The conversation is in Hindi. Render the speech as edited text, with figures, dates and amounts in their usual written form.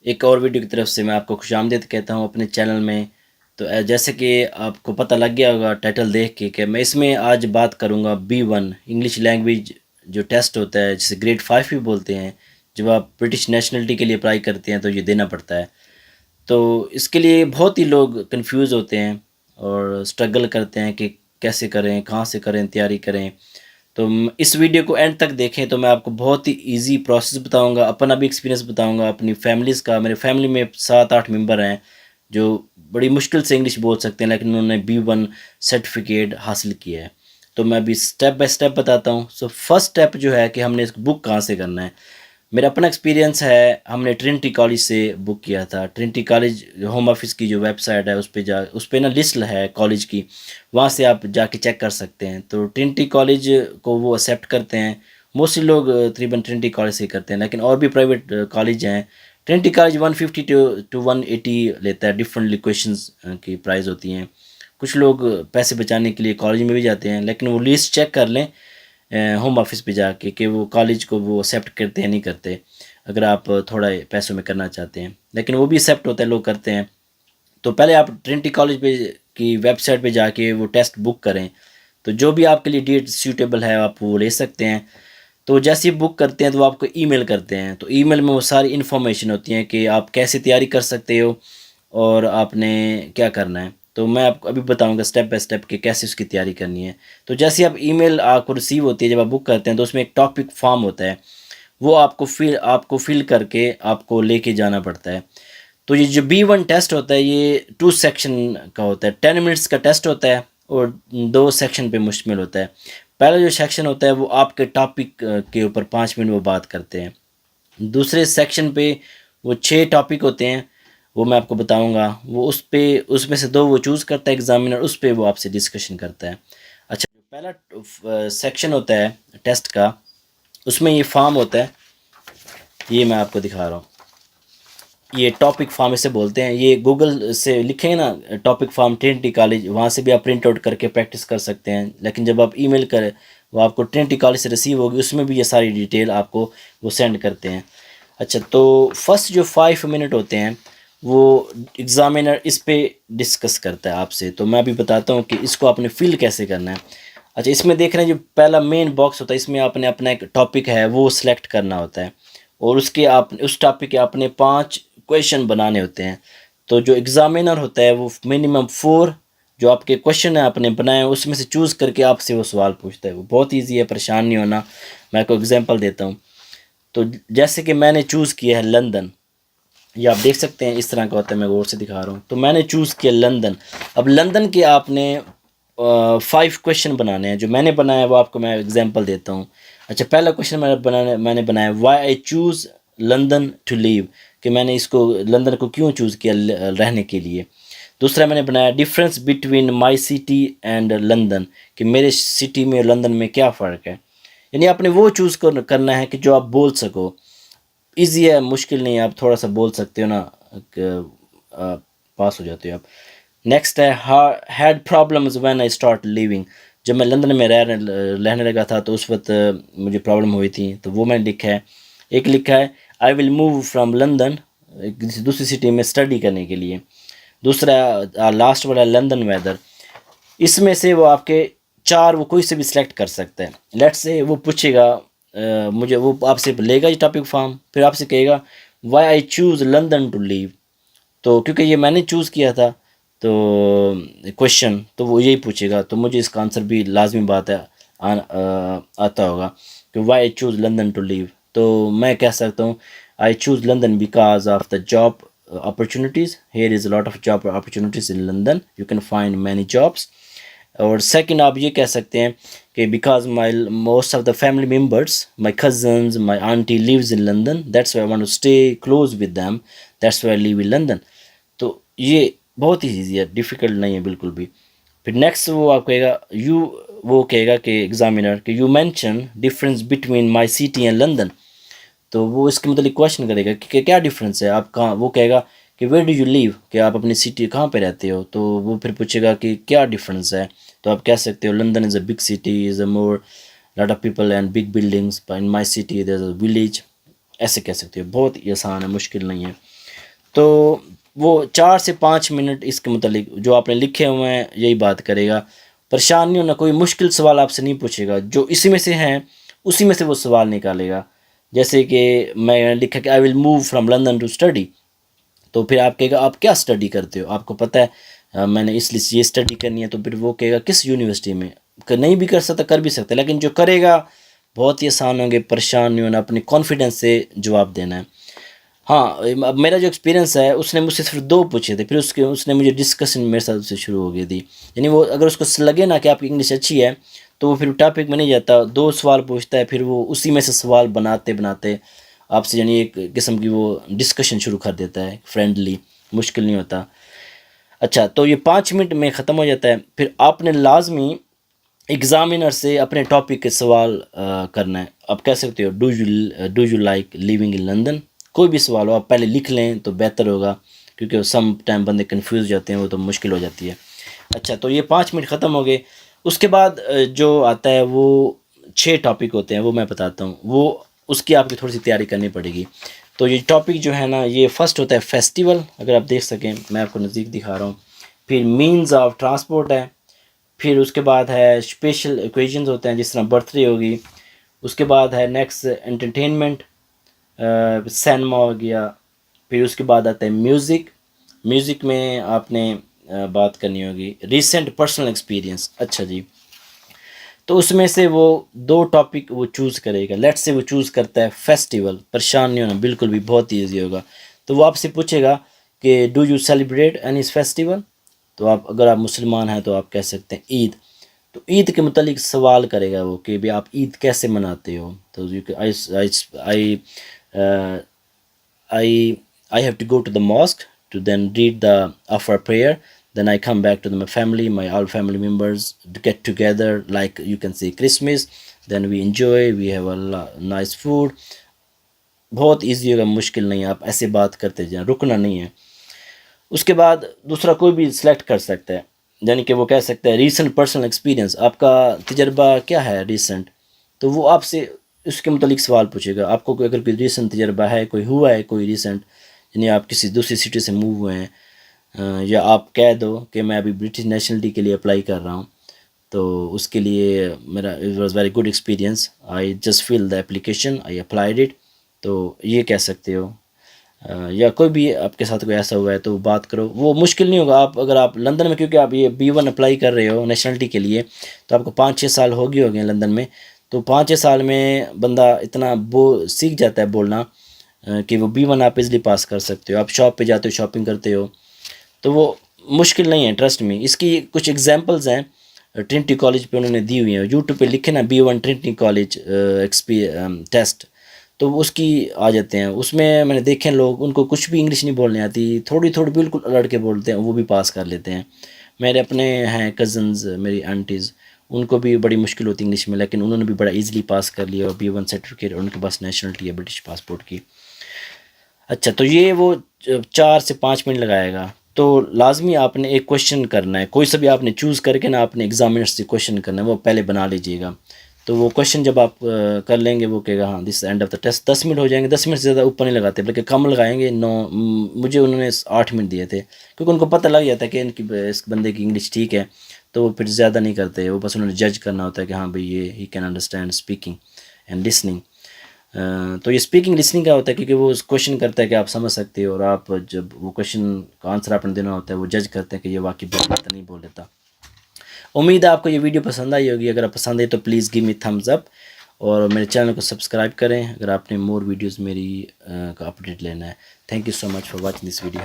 एक और वीडियो की तरफ से मैं आपको खुशामदीद कहता हूँ अपने चैनल में। तो जैसे कि आपको पता लग गया होगा टाइटल देख के कि मैं इसमें आज बात करूँगा B1 इंग्लिश लैंग्वेज जो टेस्ट होता है, जिसे ग्रेड 5 भी बोलते हैं। जब आप ब्रिटिश नेशनलिटी के लिए अप्लाई करते हैं तो ये देना पड़ता है। तो इसके लिए बहुत ही लोग कंफ्यूज होते हैं और स्ट्रगल करते हैं कि कैसे करें, कहाँ से करें, तैयारी करें। तो इस वीडियो को एंड तक देखें तो मैं आपको बहुत ही इजी प्रोसेस बताऊंगा, अपना भी एक्सपीरियंस बताऊंगा, अपनी फैमिलीज़ का। मेरे फैमिली में 7-8 मेंबर हैं जो बड़ी मुश्किल से इंग्लिश बोल सकते हैं, लेकिन उन्होंने B1 सर्टिफिकेट हासिल किया है। तो मैं अभी स्टेप बाय स्टेप बताता हूँ। सो फर्स्ट स्टेप जो है कि हमने इस बुक कहाँ से करना है। मेरा अपना एक्सपीरियंस है, हमने ट्रिनिटी कॉलेज से बुक किया था। ट्रिनिटी कॉलेज होम ऑफिस की जो वेबसाइट है उस पे ना लिस्ट है कॉलेज की, वहाँ से आप जाके चेक कर सकते हैं। तो ट्रिनिटी कॉलेज को वो एक्सेप्ट करते हैं। मोस्टली लोग तकरीबन ट्रिनिटी कॉलेज से ही करते हैं, लेकिन और भी प्राइवेट कॉलेज हैं। ट्रिनिटी कॉलेज 150 टू 180 लेता है। डिफरेंट लोकेशंस की प्राइस होती हैं। कुछ लोग पैसे बचाने के लिए कॉलेज में भी जाते हैं, लेकिन वो लिस्ट चेक कर लें होम ऑफिस पे जाके कि वो कॉलेज को वो एक्सेप्ट करते हैं नहीं करते, अगर आप थोड़ा पैसों में करना चाहते हैं। लेकिन वो भी एक्सेप्ट होता है, लोग करते हैं। तो पहले आप ट्रिनिटी कॉलेज पे की वेबसाइट पे जाके वो टेस्ट बुक करें। तो जो भी आपके लिए डेट सूटेबल है आप वो ले सकते हैं। तो जैसे ही बुक करते हैं तो वो आपको ईमेल करते हैं। तो ईमेल में वो सारी इन्फॉर्मेशन होती है कि आप कैसे तैयारी कर सकते हो और आपने क्या करना है। तो मैं आपको अभी बताऊंगा स्टेप बाय स्टेप कि कैसे उसकी तैयारी करनी है। तो जैसे आप ईमेल आपको रिसीव होती है, जब आप बुक करते हैं तो उसमें एक टॉपिक फॉर्म होता है। वो आपको फिल करके आपको लेके जाना पड़ता है। तो ये जो B1 टेस्ट होता है ये 2 सेक्शन का होता है। 10 मिनट्स का टेस्ट होता है और 2 सेक्शन पे मुश्तमिल होता है। पहला जो सेक्शन होता है वो आपके टॉपिक के ऊपर 5 मिनट वो बात करते हैं। दूसरे सेक्शन पे वो 6 टॉपिक होते हैं, वो मैं आपको बताऊंगा। वो उसमें से 2 वो चूज़ करता है एग्जामिनर, उस पे वो आपसे डिस्कशन करता है। अच्छा, जो पहला सेक्शन होता है टेस्ट का, उसमें ये फॉर्म होता है, ये मैं आपको दिखा रहा हूँ। ये टॉपिक फॉर्म इसे बोलते हैं। ये गूगल से लिखेंगे ना टॉपिक फॉर्म ट्रिनिटी कॉलेज, वहाँ से भी आप प्रिंट आउट करके प्रैक्टिस कर सकते हैं। लेकिन जब आप ईमेल करें वो आपको ट्रिनिटी कॉलेज से रिसीव होगी, उसमें भी ये सारी डिटेल आपको वो सेंड करते हैं। अच्छा, तो फर्स्ट जो 5 मिनट होते हैं वो एग्ज़ामिनर इस पे डिस्कस करता है आपसे। तो मैं अभी बताता हूँ कि इसको आपने फिल कैसे करना है। अच्छा, इसमें देख रहे हैं जो पहला मेन बॉक्स होता है, इसमें आपने अपना एक टॉपिक है वो सिलेक्ट करना होता है और उसके आप उस टॉपिक के आपने 5 क्वेश्चन बनाने होते हैं। तो जो एग्ज़ामिनर होता है वो मिनिमम 4 जो आपके क्वेश्चन है आपने बनाए हैं उसमें से चूज़ करके आपसे वो सवाल पूछता है। वो बहुत ईजी है, परेशान नहीं होना। मैं आपको एग्जांपल देता हूँ। तो जैसे कि मैंने चूज़ किया है लंदन, ये आप देख सकते हैं इस तरह का होता है, मैं गौर से दिखा रहा हूँ। तो मैंने चूज़ किया लंदन। अब लंदन के आपने 5 क्वेश्चन बनाने हैं। जो मैंने बनाया है वो आपको मैं एग्जांपल देता हूँ। अच्छा, पहला क्वेश्चन मैंने बनाया why I choose London to live, कि मैंने इसको लंदन को क्यों चूज़ किया रहने के लिए। दूसरा मैंने बनाया difference between my city and London, कि मेरे सिटी में और लंदन में क्या फ़र्क है। यानी आपने वो चूज़ करना है कि जो आप बोल सको। ईज़ी है, मुश्किल नहीं है, आप थोड़ा सा बोल सकते हो ना, पास हो जाते हो आप। नेक्स्ट है had problems when I start living. जब मैं लंदन में रहने लगा था तो उस वक्त मुझे प्रॉब्लम हुई थी, तो वो मैंने लिखा है। एक लिखा है आई विल मूव फ्रॉम लंदन, किसी दूसरी सिटी में स्टडी करने के लिए। दूसरा लास्ट वाला लंदन वेदर। इसमें से वो आपके 4 वो कोई से भी सिलेक्ट कर सकता है। लेट्स से वो पूछेगा मुझे, वो आपसे लेगा ये टॉपिक फॉर्म, फिर आपसे कहेगा why I choose London to live. तो क्योंकि ये मैंने चूज़ किया था तो क्वेश्चन, तो वो यही पूछेगा। तो मुझे इसका आंसर भी लाजमी बात है आता होगा कि why I choose London to live. तो मैं कह सकता हूँ I choose London because of the job opportunities. Here is a lot of job opportunities in London. You can find many jobs. और सेकंड आप ये कह सकते हैं कि because my most of the family members, my cousins, my aunty lives in London, that's why I want to stay close with them, that's why I live in London. तो ये बहुत ही ईजी है, डिफ़िकल्ट नहीं है बिल्कुल भी। फिर नेक्स्ट वो आप कहेगा वो कहेगा कि एग्जामिनर कि you mention difference between my city and London. तो वो इसके मतलब क्वेश्चन करेगा कि क्या डिफरेंस है, आप कहाँ, वो कहेगा कि वेयर डू यू लिव, कि आप अपनी सिटी कहाँ पे रहते हो। तो वो फिर पूछेगा कि क्या डिफरेंस है। तो आप कह सकते हो London is a big city, is a more lot of people and big buildings, in my city there is a village. ऐसे कह सकते हो, बहुत ही आसान है, मुश्किल नहीं है। तो वो 4 से 5 मिनट इसके मुतालिक जो आपने लिखे हुए हैं यही बात करेगा। परेशान नहीं होना, कोई मुश्किल सवाल आपसे नहीं पूछेगा, जो इसी में से हैं उसी में से वो सवाल निकालेगा। जैसे कि मैं लिखा कि I will move from London to study, तो फिर आप कहेगा आप क्या स्टडी करते हो, आपको पता है मैंने इसलिए ये स्टडी करनी है, तो फिर वो कहेगा किस यूनिवर्सिटी में। नहीं भी कर सकता, कर भी सकता, लेकिन जो करेगा बहुत ही आसान होंगे। परेशान नहीं होना, अपने कॉन्फिडेंस से जवाब देना है। हाँ, अब मेरा जो एक्सपीरियंस है, उसने मुझसे सिर्फ 2 पूछे थे, फिर उसने मुझे डिस्कशन मेरे साथ उससे शुरू हो गई थी। यानी वो अगर उसको लगे ना कि आपकी इंग्लिश अच्छी है, तो वो फिर टॉपिक में नहीं जाता, 2 सवाल पूछता है, फिर वो उसी में से सवाल बनाते बनाते आपसे यानी एक किस्म की वो डिस्कशन शुरू कर देता है, फ्रेंडली, मुश्किल नहीं होता। अच्छा, तो ये 5 मिनट में ख़त्म हो जाता है। फिर आपने लाजमी एग्ज़ामिनर से अपने टॉपिक के सवाल करना है। आप कह सकते हो do you like living in London, कोई भी सवाल हो आप पहले लिख लें तो बेहतर होगा, क्योंकि सम टाइम बंदे कंफ्यूज हो जाते हैं, वो तो मुश्किल हो जाती है। अच्छा, तो ये 5 मिनट ख़त्म हो गए। उसके बाद जो आता है वो 6 टॉपिक होते हैं, वो मैं बताता हूँ। वो उसकी आपकी थोड़ी सी तैयारी करनी पड़ेगी। तो ये टॉपिक जो है ना, ये फर्स्ट होता है फेस्टिवल, अगर आप देख सकें, मैं आपको नज़दीक दिखा रहा हूँ। फिर मीन्स ऑफ ट्रांसपोर्ट है। फिर उसके बाद है स्पेशल ओकेजन्स होते हैं, जिस तरह बर्थडे होगी। उसके बाद है नेक्स्ट एंटरटेनमेंट, सिनेमा हो गया। फिर उसके बाद आता है म्यूज़िक। म्यूज़िक में आपने बात करनी होगी रीसेंट पर्सनल एक्सपीरियंस। अच्छा जी, तो उसमें से वो 2 टॉपिक वो चूज़ करेगा। लेट्स से वो चूज़ करता है फेस्टिवल, परेशान नहीं होना, बिल्कुल भी, बहुत ईजी होगा। तो वो आपसे पूछेगा कि do you celebrate any festival, तो आप अगर आप मुसलमान हैं तो आप कह सकते हैं ईद। तो ईद के मुतालिक सवाल करेगा वो कि भाई आप ईद कैसे मनाते हो। तो you I I have to go to the mosque to then read the after prayer. Then I come back to my family, my all family members get together, like you can say Christmas. Then we enjoy, we have a nice food. बहुत इजी होगा, मुश्किल नहीं है, आप ऐसे बात करते जाएं, रुकना नहीं है। उसके बाद दूसरा कोई भी सिलेक्ट कर सकता है, यानी कि वो कह सकता है रीसेंट पर्सनल एक्सपीरियंस, आपका तजर्बा क्या है रीसेंट। तो वो आपसे उसके मुतालिक सवाल पूछेगा। आपको कोई अगर कोई रीसेंट तजर्बा है, कोई हुआ है कोई रीसेंट, यानी आप किसी दूसरी सिटी से मूव हुए हैं, या आप कह दो कि मैं अभी ब्रिटिश नेशनलिटी के लिए अप्लाई कर रहा हूँ, तो उसके लिए मेरा it was very good experience, I just fill the application, I applied it. तो ये कह सकते हो। या कोई भी आपके साथ कोई ऐसा हुआ है तो बात करो, वो मुश्किल नहीं होगा। आप अगर आप लंदन में, क्योंकि आप ये B1 अप्लाई कर रहे हो नेशनलिटी के लिए, तो आपको 5-6 साल हो गए लंदन में। तो 5-6 साल में बंदा इतना सीख जाता है बोलना कि वो B1 आप इजली पास कर सकते हो। आप शॉप पे जाते हो, शॉपिंग करते हो, तो वो मुश्किल नहीं है, ट्रस्ट में। इसकी कुछ एग्जांपल्स हैं ट्रिनिटी कॉलेज पे उन्होंने दी हुई हैं, यूट्यूब पे लिखे ना B1 ट्रिनिटी कॉलेज टेस्ट, तो उसकी आ जाते हैं। उसमें मैंने देखे लोग, उनको कुछ भी इंग्लिश नहीं बोलने आती, थोड़ी थोड़ी बिल्कुल अलड़ के बोलते हैं, वो भी पास कर लेते हैं। मेरे अपने हैं कज़न्स, मेरी आंटीज़, उनको भी बड़ी मुश्किल होती इंग्लिश में, लेकिन उन्होंने भी बड़ा इजीली पास कर लिया, और B1 सर्टिफिकेट, उनके पास नेशनलिटी है ब्रिटिश पासपोर्ट की। अच्छा, तो ये वो 4 से 5 मिनट लगाएगा। तो लाजमी आपने एक क्वेश्चन करना है, कोई सा भी आपने चूज़ करके ना आपने एग्जामिनर से क्वेश्चन करना है, वो पहले बना लीजिएगा। तो वो क्वेश्चन जब आप कर लेंगे, वो कहेगा हाँ this end of the test. 10 minute हो जाएंगे, 10 मिनट से ज़्यादा ऊपर नहीं लगाते, बल्कि कम लगाएंगे। मुझे उन्होंने 8 मिनट दिए थे, क्योंकि उनको पता लग जाता है कि इस बंदे की इंग्लिश ठीक है, तो वो फिर ज़्यादा नहीं करते। वो बस उन्होंने जज करना होता है कि हाँ भाई ये he can understand speaking and listening. तो ये स्पीकिंग लिसनिंग का होता है, क्योंकि वो क्वेश्चन करता है कि आप समझ सकते हो, और आप जब वो क्वेश्चन का आंसर आपने देना होता है, वो जज करते हैं कि ये वाकई बोल लेता नहीं बोल लेता। उम्मीद है आपको ये वीडियो पसंद आई होगी। अगर आप पसंद आई तो please give me thumbs up, और मेरे चैनल को सब्सक्राइब करें अगर आपने मोर वीडियोज़ मेरी का अपडेट लेना है। Thank you so much for watching this video.